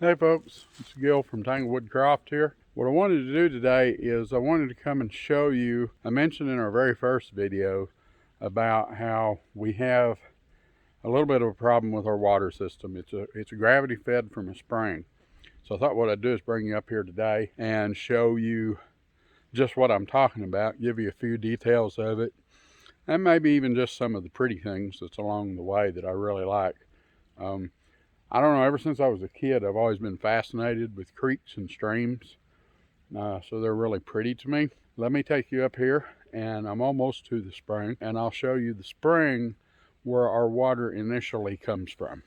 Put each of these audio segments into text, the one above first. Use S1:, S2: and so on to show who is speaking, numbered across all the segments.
S1: Hey folks, it's Gil from Tanglewood Croft here. What I wanted to do today is I wanted to come and show you, I mentioned in our very first video about how we have a little bit of a problem with our water system. It's a gravity fed from a spring. So I thought what I'd do is bring you up here today and show you just what I'm talking about, give you a few details of it, and maybe even just some of the pretty things that's along the way that I really like. I don't know, ever since I was a kid, I've always been fascinated with creeks and streams. So they're really pretty to me. Let me take you up here, and I'm almost to the spring, and I'll show you the spring where our water initially comes from.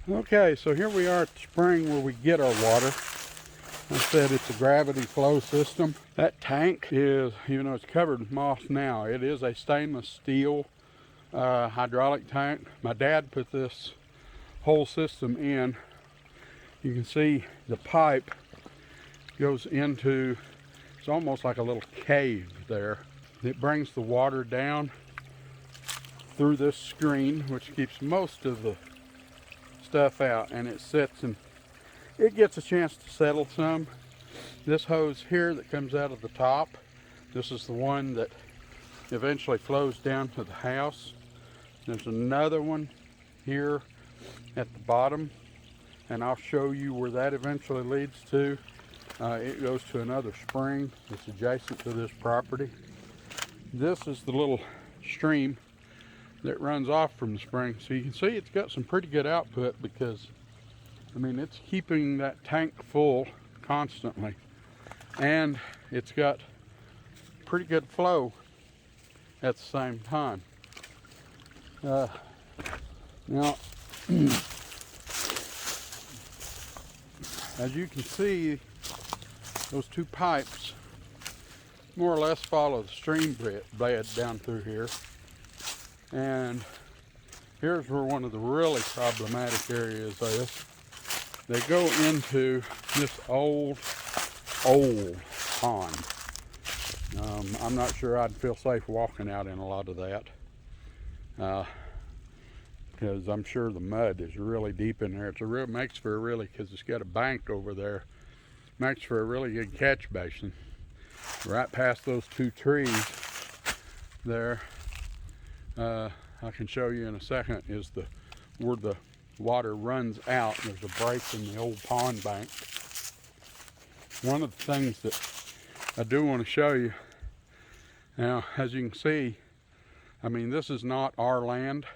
S1: Okay, so here we are at the spring where we get our water. I said it's a gravity flow system. That tank is, even though it's covered with moss now, it is a stainless steel hydraulic tank. My dad put this whole system in. You can see the pipe goes into, it's almost like a little cave there. It brings the water down through this screen, which keeps most of the stuff out, and it sits and it gets a chance to settle some. This hose here that comes out of the top, this is the one that eventually flows down to the house. There's another one here at the bottom, and I'll show you where that eventually leads to. It goes to another spring that's adjacent to this property. This is the little stream that runs off from the spring. So you can see it's got some pretty good output because, I mean, it's keeping that tank full constantly, and it's got pretty good flow at the same time. Now, as you can see, those two pipes more or less follow the stream bed down through here. And here's where one of the really problematic areas is. They go into this old pond. I'm not sure I'd feel safe walking out in a lot of that. Because I'm sure the mud is really deep in there. Makes for a really, because it's got a bank over there, makes for a really good catch basin. Right past those two trees there, I can show you in a second, is where the water runs out. There's a break in the old pond bank. One of the things that I do want to show you, now as you can see, I mean, this is not our land.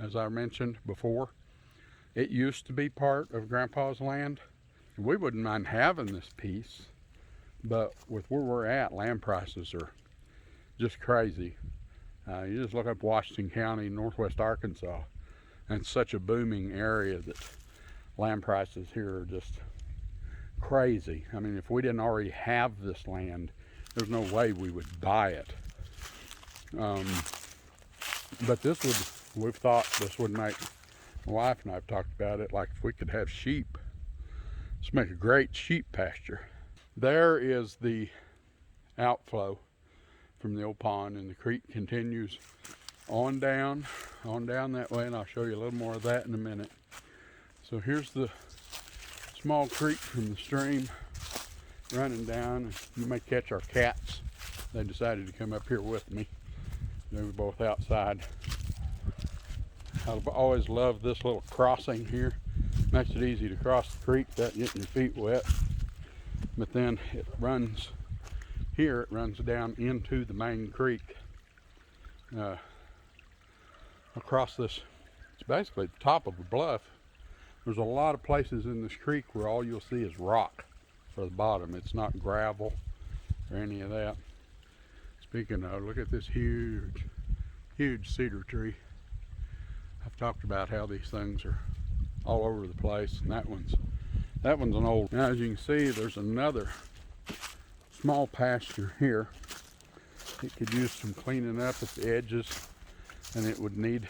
S1: As I mentioned before, it used to be part of Grandpa's land. We wouldn't mind having this piece, but with where we're at, land prices are just crazy. You just look up Washington County, northwest Arkansas, and it's such a booming area that land prices here are just crazy. I mean, if we didn't already have this land, there's no way we would buy it. But we've thought this would make, my wife and I have talked about it, like if we could have sheep, this would make a great sheep pasture. There is the outflow from the old pond, and the creek continues on down that way, and I'll show you a little more of that in a minute. So here's the small creek from the stream running down, and you may catch our cats. They decided to come up here with me. They were both outside. I've always loved this little crossing here. Makes it easy to cross the creek without getting your feet wet. But then it runs here, it runs down into the main creek. Across this, it's basically the top of a bluff. There's a lot of places in this creek where all you'll see is rock for the bottom. It's not gravel or any of that. Speaking of, look at this huge cedar tree. I've talked about how these things are all over the place, and that one's an old. Now, as you can see, there's another small pasture here. It could use some cleaning up at the edges, and it would need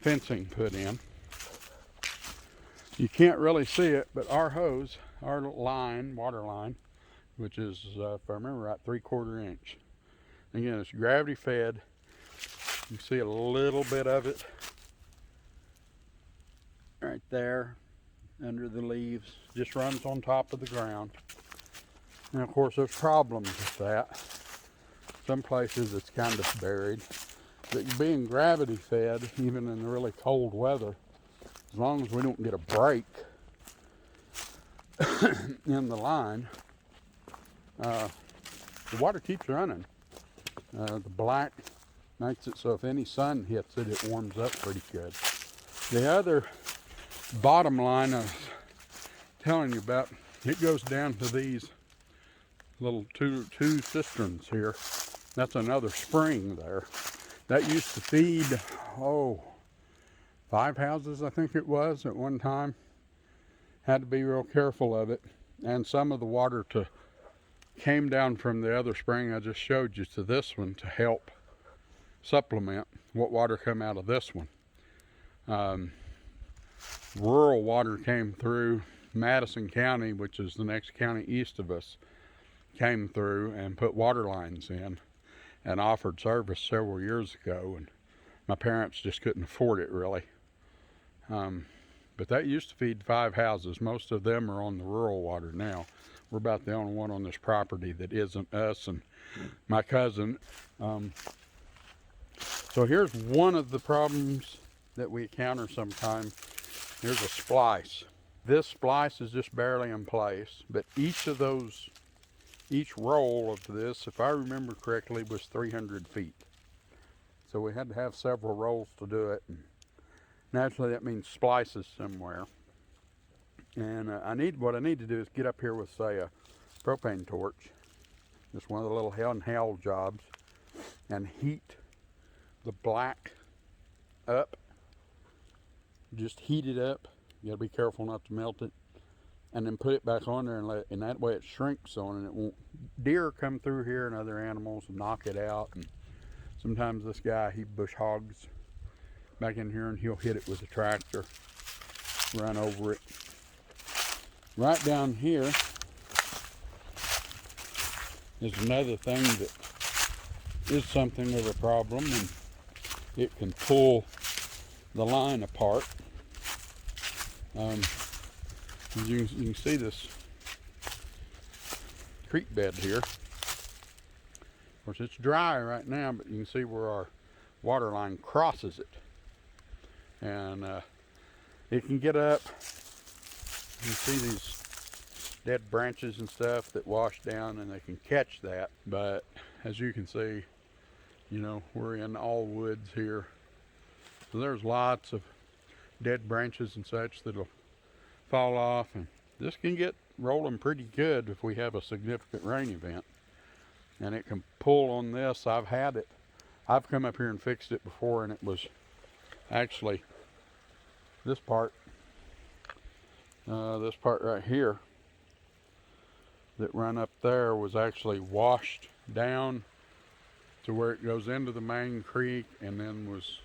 S1: fencing put in. You can't really see it, but our hose, our line, water line, which is, if I remember right, 3/4 inch. Again, it's gravity fed. You can see a little bit of it right there under the leaves, just runs on top of the ground. And of course there's problems with that. Some places it's kind of buried, but being gravity fed, even in the really cold weather, as long as we don't get a break in the line, the water keeps running. The black makes it so if any sun hits it, it warms up pretty good. The other bottom line I was telling you about, it goes down to these little two cisterns here. That's another spring there. That used to feed, 5 houses I think it was at one time. Had to be real careful of it. And some of the water came down from the other spring I just showed you to this one to help supplement what water come out of this one. Rural water came through Madison County, which is the next county east of us, came through and put water lines in and offered service several years ago, and my parents just couldn't afford it really. But that used to feed 5 houses. Most of them are on the rural water now. We're about the only one on this property that isn't, us and my cousin. So here's one of the problems that we encounter sometimes. Here's a splice. This splice is just barely in place, but each roll of this, if I remember correctly, was 300 feet. So we had to have several rolls to do it. And naturally, that means splices somewhere. And what I need to do is get up here with, say, a propane torch, just one of the little handheld jobs, and heat the black up. Just heat it up. You gotta be careful not to melt it. And then put it back on there and that way it shrinks on, and it won't. Deer come through here and other animals and knock it out. And sometimes this guy, he bush hogs back in here and he'll hit it with a tractor, run over it. Right down here is another thing that is something of a problem, and it can pull the line apart. You can see this creek bed here. Of course, it's dry right now, but you can see where our water line crosses it. And it can get up. You can see these dead branches and stuff that wash down, and they can catch that. But as you can see, you know, we're in all woods here. So there's lots of dead branches and such that'll fall off, and this can get rolling pretty good if we have a significant rain event. And it can pull on this. I've come up here and fixed it before, and it was actually this part right here that run up there was actually washed down to where it goes into the main creek, and then was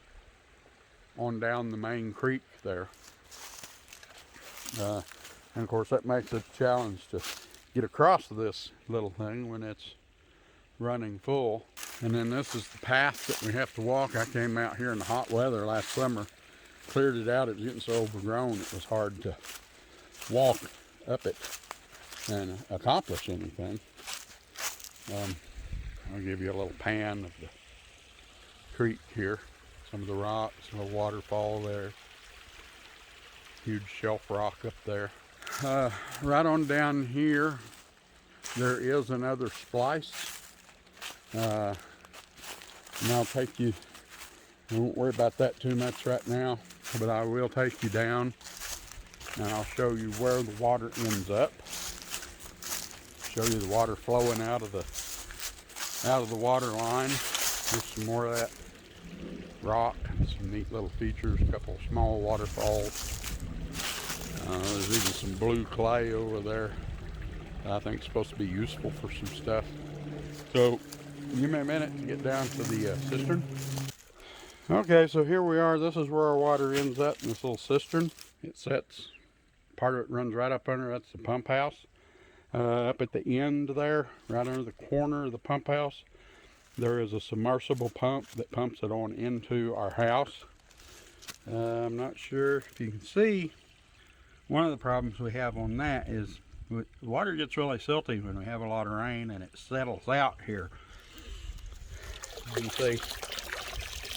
S1: on down the main creek there. And of course that makes it a challenge to get across this little thing when it's running full. And then this is the path that we have to walk. I came out here in the hot weather last summer, cleared it out. It was getting so overgrown it was hard to walk up it and accomplish anything. I'll give you a little pan of the creek here. Some of the rocks, a little waterfall there. Huge shelf rock up there. Right on down here, there is another splice. And I'll take you, I won't worry about that too much right now, but I will take you down and I'll show you where the water ends up. Show you the water flowing out of the water line. There's some more of that rock, some neat little features, a couple of small waterfalls. There's even some blue clay over there that I think is supposed to be useful for some stuff. So give me a minute to get down to the cistern. Okay, so here we are. This is where our water ends up in this little cistern. It sets, part of it runs right up under, that's the pump house. Up at the end there, right under the corner of the pump house, there is a submersible pump that pumps it on into our house. I'm not sure if you can see, one of the problems we have on that is the water gets really silty when we have a lot of rain and it settles out here. You can see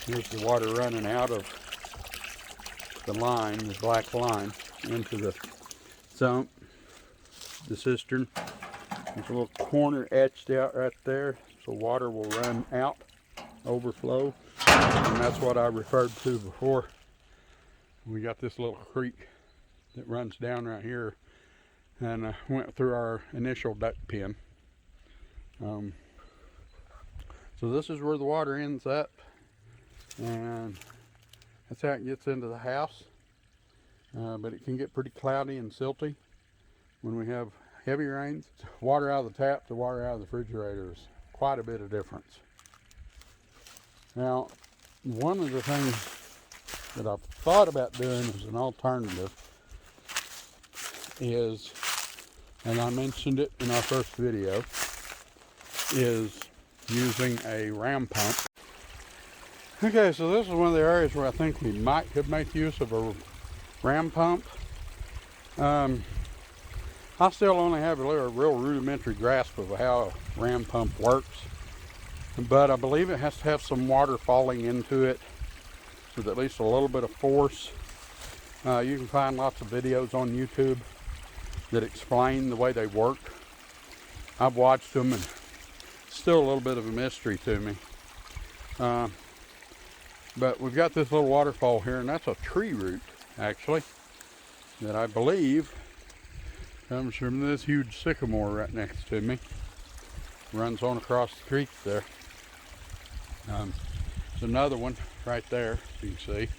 S1: here's the water running out of the line, the black line, into the sump, the cistern. There's a little corner etched out right there, so water will run out, overflow, and that's what I referred to before. We got this little creek that runs down right here and went through our initial duck pen. So this is where the water ends up, and that's how it gets into the house. But it can get pretty cloudy and silty when we have heavy rains. Water out of the tap to water out of the refrigerator is quite a bit of difference. Now, one of the things that I've thought about doing as an alternative is, and I mentioned it in our first video, is using a ram pump. Okay, so this is one of the areas where I think we could make use of a ram pump. I still only have a real rudimentary grasp of how a ram pump works, but I believe it has to have some water falling into it with at least a little bit of force. You can find lots of videos on YouTube that explain the way they work. I've watched them and it's still a little bit of a mystery to me. But we've got this little waterfall here, and that's a tree root actually that I believe comes from this huge sycamore right next to me. Runs on across the creek there. There's another one right there, you can see.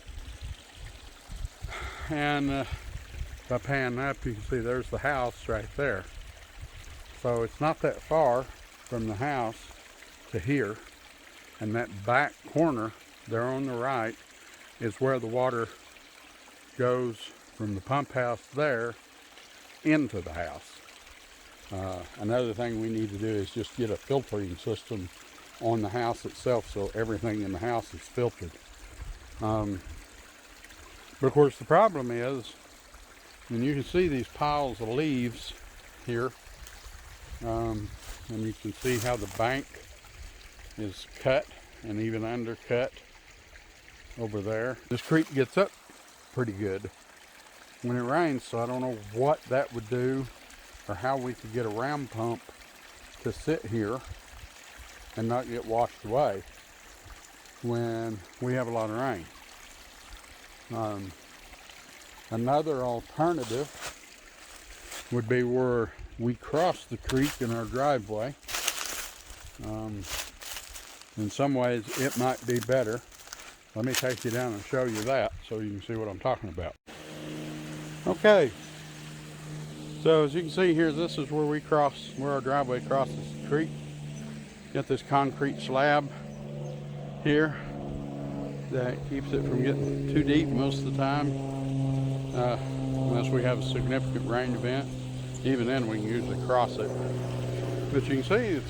S1: And if I pan up, you can see there's the house right there. So it's not that far from the house to here. And that back corner there on the right is where the water goes from the pump house there into the house. Another thing we need to do is just get a filtering system on the house itself so everything in the house is filtered. But of course the problem is, and you can see these piles of leaves here, and you can see how the bank is cut and even undercut over there. This creek gets up pretty good when it rains, so I don't know what that would do or how we could get a ram pump to sit here and not get washed away when we have a lot of rain. Another alternative would be where we cross the creek in our driveway. In some ways it might be better. Let me take you down and show you that so you can see what I'm talking about. Okay, so as you can see here, this is where where our driveway crosses the creek. Got this concrete slab here that keeps it from getting too deep most of the time, unless we have a significant rain event. Even then we can usually cross it. But you can see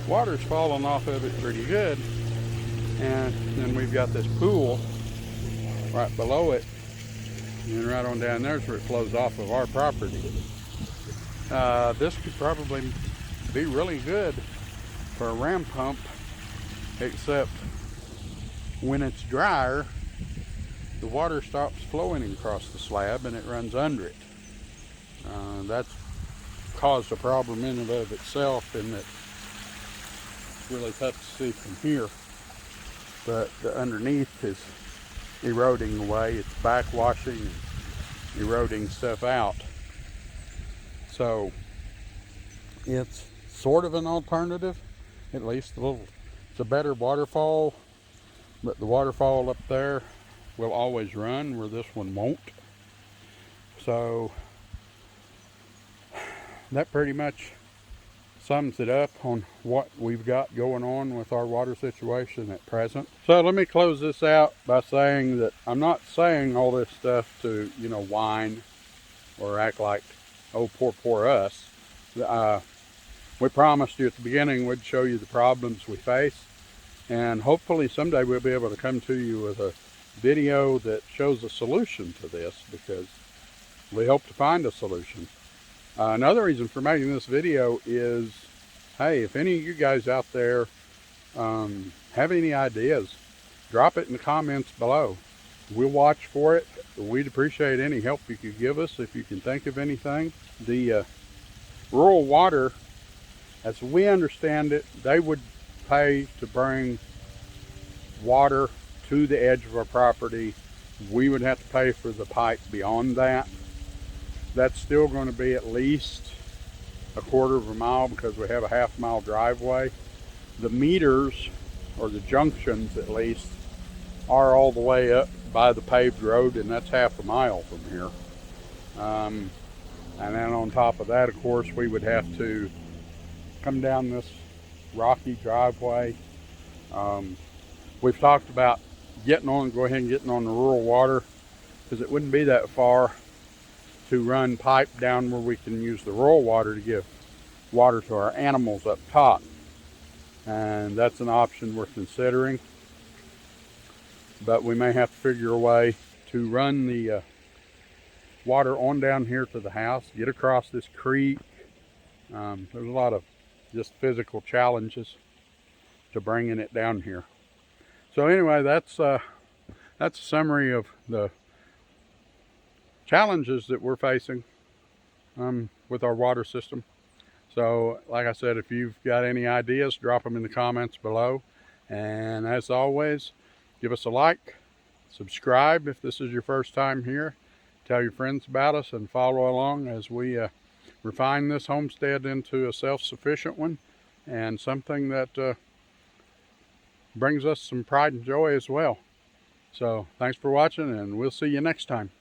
S1: water's falling off of it pretty good. And then we've got this pool right below it. And right on down there's where it flows off of our property. This could probably be really good for a ram pump, except when it's drier, the water stops flowing across the slab and it runs under it. That's caused a problem in and of itself, in that it's really tough to see from here. But the underneath is eroding away. It's backwashing and eroding stuff out. So it's sort of an alternative, at least it's a better waterfall, but the waterfall up there will always run where this one won't. So that pretty much sums it up on what we've got going on with our water situation at present. So let me close this out by saying that I'm not saying all this stuff to, whine or act like, oh, poor us. We promised you at the beginning we'd show you the problems we face, and hopefully someday we'll be able to come to you with a video that shows a solution to this, because we hope to find a solution. Another reason for making this video is, hey, if any of you guys out there have any ideas, drop it in the comments below. We'll watch for it. We'd appreciate any help you could give us if you can think of anything. The rural water, as we understand it, they would pay to bring water to the edge of our property. We would have to pay for the pipe beyond that. That's still going to be at least a quarter of a mile, because we have a half-mile driveway. The meters, or the junctions at least, are all the way up by the paved road, and that's half a mile from here. And then on top of that, of course, we would have to come down this rocky driveway. We've talked about go ahead and getting on the rural water, because it wouldn't be that far to run pipe down where we can use the rural water to give water to our animals up top. And that's an option we're considering. But we may have to figure a way to run the water on down here to the house, get across this creek. There's a lot of just physical challenges to bringing it down here. So anyway, that's a summary of the challenges that we're facing with our water system. So like I said, if you've got any ideas, drop them in the comments below. And as always, give us a like, subscribe if this is your first time here, tell your friends about us, and follow along as we refine this homestead into a self-sufficient one, and something that brings us some pride and joy as well. So thanks for watching, and we'll see you next time.